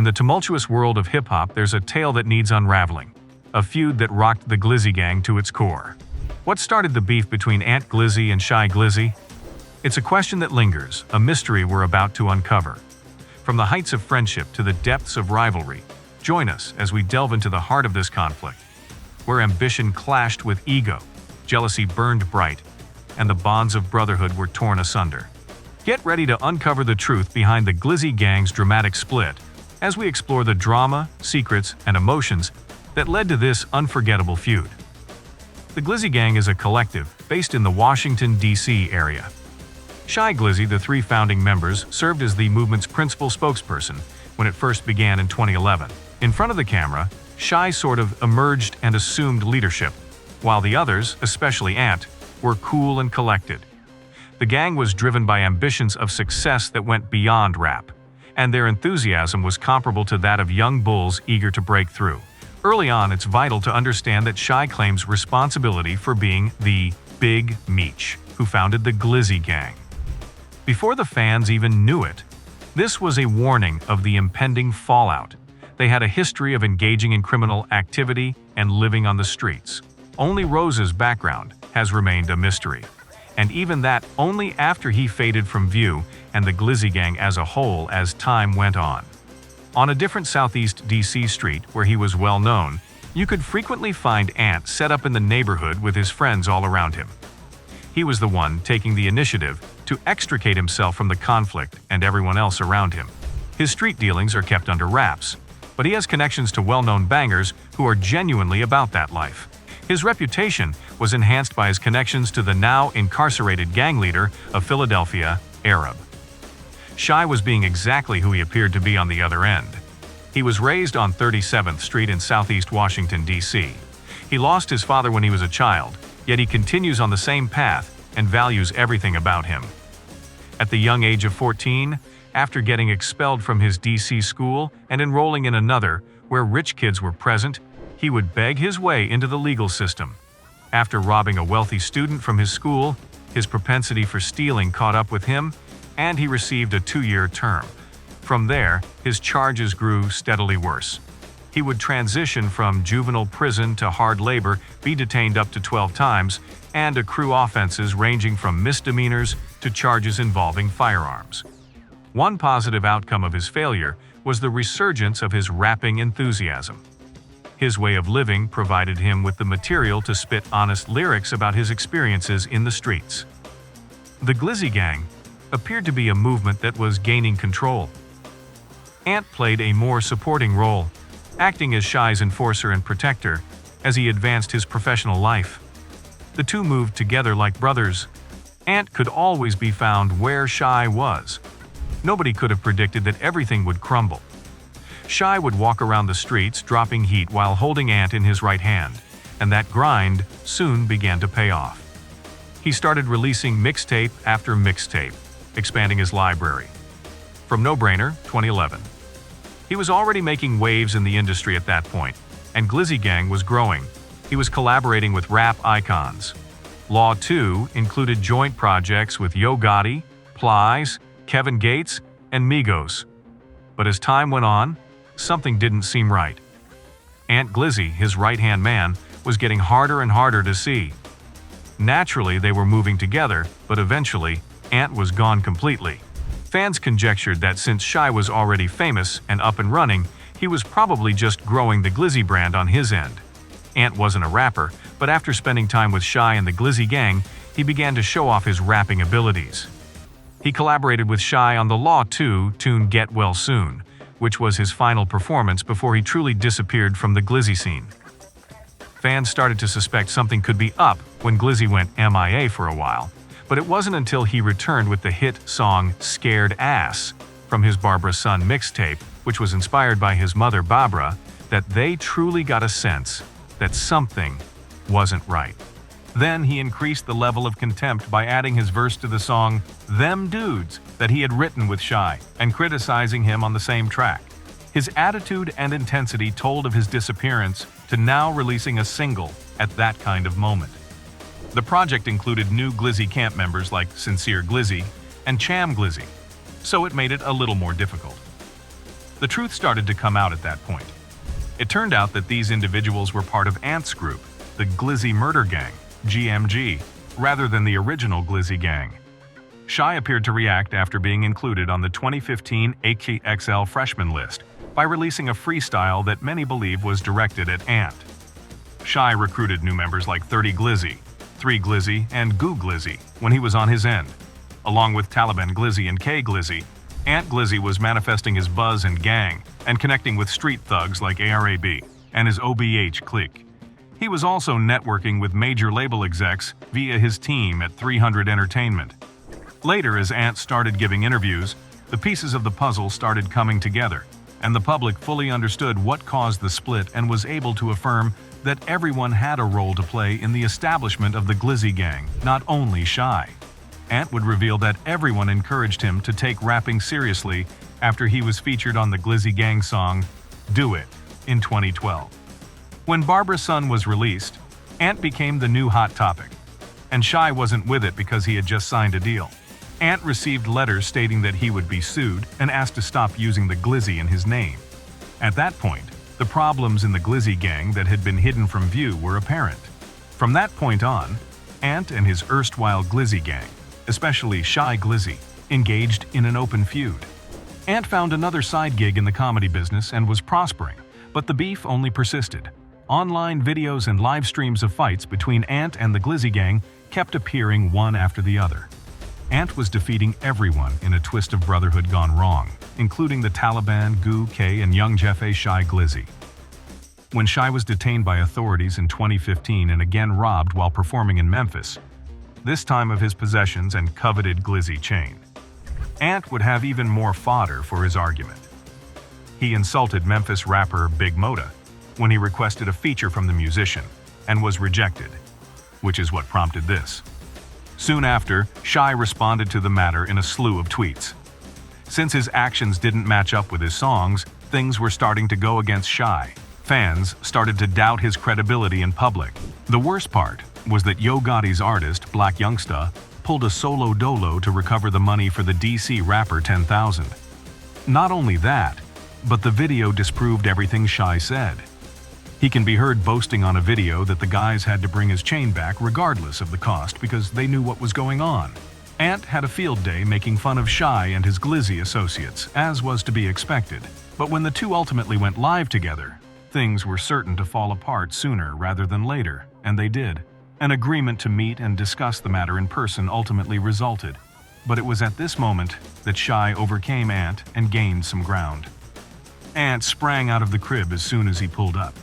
In the tumultuous world of hip-hop, there's a tale that needs unraveling. A feud that rocked the Glizzy gang to its core. What started the beef between Ant Glizzy and Shy Glizzy? It's a question that lingers, a mystery we're about to uncover. From the heights of friendship to the depths of rivalry, join us as we delve into the heart of this conflict, where ambition clashed with ego, jealousy burned bright, and the bonds of brotherhood were torn asunder. Get ready to uncover the truth behind the Glizzy gang's dramatic split, as we explore the drama, secrets, and emotions that led to this unforgettable feud. The Glizzy gang is a collective based in the Washington, D.C. area. Shy Glizzy, the three founding members, served as the movement's principal spokesperson when it first began in 2011. In front of the camera, Shy sort of emerged and assumed leadership, while the others, especially Ant, were cool and collected. The gang was driven by ambitions of success that went beyond rap, and their enthusiasm was comparable to that of young bulls eager to break through. Early on, it's vital to understand that Shy claims responsibility for being the Big Meech who founded the Glizzy gang. Before the fans even knew it, this was a warning of the impending fallout. They had a history of engaging in criminal activity and living on the streets. Only Rose's background has remained a mystery, and even that only after he faded from view and the Glizzy gang as a whole as time went on. On a different Southeast DC street where he was well known, you could frequently find Ant set up in the neighborhood with his friends all around him. He was the one taking the initiative to extricate himself from the conflict and everyone else around him. His street dealings are kept under wraps, but he has connections to well-known bangers who are genuinely about that life. His reputation was enhanced by his connections to the now incarcerated gang leader of Philadelphia, Arab. Shy was being exactly who he appeared to be on the other end. He was raised on 37th Street in Southeast Washington, D.C. He lost his father when he was a child, yet he continues on the same path and values everything about him. At the young age of 14, after getting expelled from his D.C. school and enrolling in another where rich kids were present, he would beg his way into the legal system. After robbing a wealthy student from his school, his propensity for stealing caught up with him, and he received a 2-year term. From there, his charges grew steadily worse. He would transition from juvenile prison to hard labor, be detained up to 12 times, and accrue offenses ranging from misdemeanors to charges involving firearms. One positive outcome of his failure was the resurgence of his rapping enthusiasm. His way of living provided him with the material to spit honest lyrics about his experiences in the streets. The Glizzy gang appeared to be a movement that was gaining control. Ant played a more supporting role, acting as Shy's enforcer and protector as he advanced his professional life. The two moved together like brothers. Ant could always be found where Shy was. Nobody could have predicted that everything would crumble. Shy would walk around the streets dropping heat while holding Ant in his right hand, and that grind soon began to pay off. He started releasing mixtape after mixtape, expanding his library. From No Brainer, 2011. He was already making waves in the industry at that point, and Glizzy gang was growing. He was collaborating with rap icons. Law 2 included joint projects with Yo Gotti, Plies, Kevin Gates, and Migos. But as time went on, something didn't seem right. Ant Glizzy, his right-hand man, was getting harder and harder to see. Naturally, they were moving together, but eventually, Ant was gone completely. Fans conjectured that since Shy was already famous and up and running, he was probably just growing the Glizzy brand on his end. Ant wasn't a rapper, but after spending time with Shy and the Glizzy gang, he began to show off his rapping abilities. He collaborated with Shy on the Law 2 tune Get Well Soon, which was his final performance before he truly disappeared from the Glizzy scene. Fans started to suspect something could be up when Glizzy went MIA for a while. But it wasn't until he returned with the hit song Scared Ass from his Barbara Son mixtape, which was inspired by his mother Barbara, that they truly got a sense that something wasn't right. Then he increased the level of contempt by adding his verse to the song Them Dudes that he had written with Shy and criticizing him on the same track. His attitude and intensity told of his disappearance to now releasing a single at that kind of moment. The project included new Glizzy camp members like Sincere Glizzy and Cham Glizzy, so it made it a little more difficult. The truth started to come out at that point. It turned out that these individuals were part of Ant's group, the Glizzy Murder Gang, GMG, rather than the original Glizzy Gang. Shy appeared to react after being included on the 2015 AKXL freshman list by releasing a freestyle that many believe was directed at Ant. Shy recruited new members like 30 Glizzy, 3 Glizzy, and Goo Glizzy when he was on his end. Along with Taliban Glizzy and K Glizzy, Ant Glizzy was manifesting his buzz and gang and connecting with street thugs like ARAB and his OBH clique. He was also networking with major label execs via his team at 300 Entertainment. Later, as Ant started giving interviews, the pieces of the puzzle started coming together, and the public fully understood what caused the split and was able to affirm that everyone had a role to play in the establishment of the Glizzy Gang, not only Shy. Ant would reveal that everyone encouraged him to take rapping seriously after he was featured on the Glizzy Gang song, Do It, in 2012. When Barbara's Son was released, Ant became the new hot topic, and Shy wasn't with it because he had just signed a deal. Ant received letters stating that he would be sued and asked to stop using the Glizzy in his name. At that point, the problems in the Glizzy Gang that had been hidden from view were apparent. From that point on, Ant and his erstwhile Glizzy Gang, especially Shy Glizzy, engaged in an open feud. Ant found another side gig in the comedy business and was prospering, but the beef only persisted. Online videos and live streams of fights between Ant and the Glizzy Gang kept appearing one after the other. Ant was defeating everyone in a twist of brotherhood gone wrong, including the Taliban, Goo, K, and young Jeff A. Shy Glizzy. When Shy was detained by authorities in 2015 and again robbed while performing in Memphis, this time of his possessions and coveted Glizzy chain, Ant would have even more fodder for his argument. He insulted Memphis rapper Big Moda when he requested a feature from the musician and was rejected, which is what prompted this. Soon after, Shy responded to the matter in a slew of tweets. Since his actions didn't match up with his songs, things were starting to go against Shy. Fans started to doubt his credibility in public. The worst part was that Yo Gotti's artist, Black Youngsta, pulled a solo dolo to recover the money for the DC rapper 10,000. Not only that, but the video disproved everything Shy said. He can be heard boasting on a video that the guys had to bring his chain back regardless of the cost because they knew what was going on. Ant had a field day making fun of Shy and his Glizzy associates, as was to be expected. But when the two ultimately went live together, things were certain to fall apart sooner rather than later, and they did. An agreement to meet and discuss the matter in person ultimately resulted, but it was at this moment that Shy overcame Ant and gained some ground. Ant sprang out of the crib as soon as he pulled up.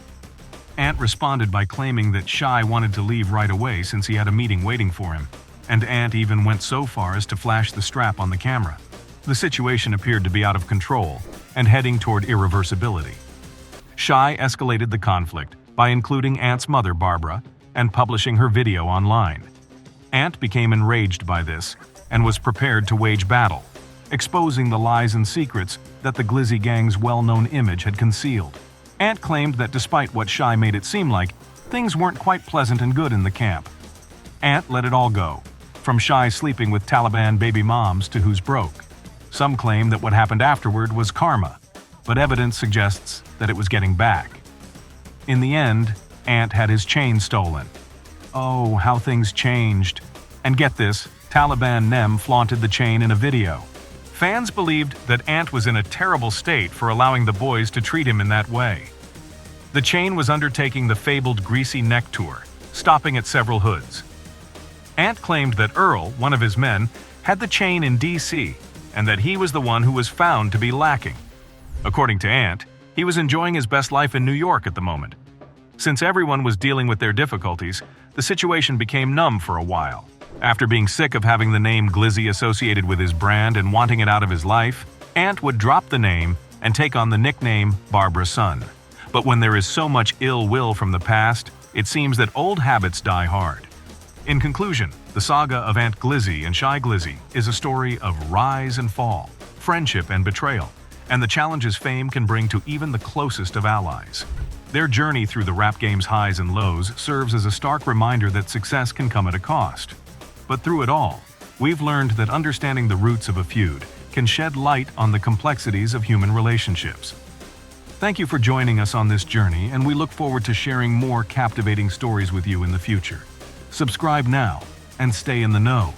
Ant responded by claiming that Shy wanted to leave right away since he had a meeting waiting for him, and Ant even went so far as to flash the strap on the camera. The situation appeared to be out of control and heading toward irreversibility. Shy escalated the conflict by including Ant's mother, Barbara, and publishing her video online. Ant became enraged by this and was prepared to wage battle, exposing the lies and secrets that the Glizzy Gang's well-known image had concealed. Ant claimed that despite what Shy made it seem like, things weren't quite pleasant and good in the camp. Ant let it all go, from Shy sleeping with Taliban baby moms to who's broke. Some claim that what happened afterward was karma, but evidence suggests that it was getting back. In the end, Ant had his chain stolen. Oh, how things changed. And get this, Taliban Nem flaunted the chain in a video. Fans believed that Ant was in a terrible state for allowing the boys to treat him in that way. The chain was undertaking the fabled Greasy Neck Tour, stopping at several hoods. Ant claimed that Earl, one of his men, had the chain in DC, and that he was the one who was found to be lacking. According to Ant, he was enjoying his best life in New York at the moment. Since everyone was dealing with their difficulties, the situation became numb for a while. After being sick of having the name Glizzy associated with his brand and wanting it out of his life, Ant would drop the name and take on the nickname Barbara's Son. But when there is so much ill will from the past, it seems that old habits die hard. In conclusion, the saga of Ant Glizzy and Shy Glizzy is a story of rise and fall, friendship and betrayal, and the challenges fame can bring to even the closest of allies. Their journey through the rap game's highs and lows serves as a stark reminder that success can come at a cost. But through it all, we've learned that understanding the roots of a feud can shed light on the complexities of human relationships. Thank you for joining us on this journey, and we look forward to sharing more captivating stories with you in the future. Subscribe now and stay in the know.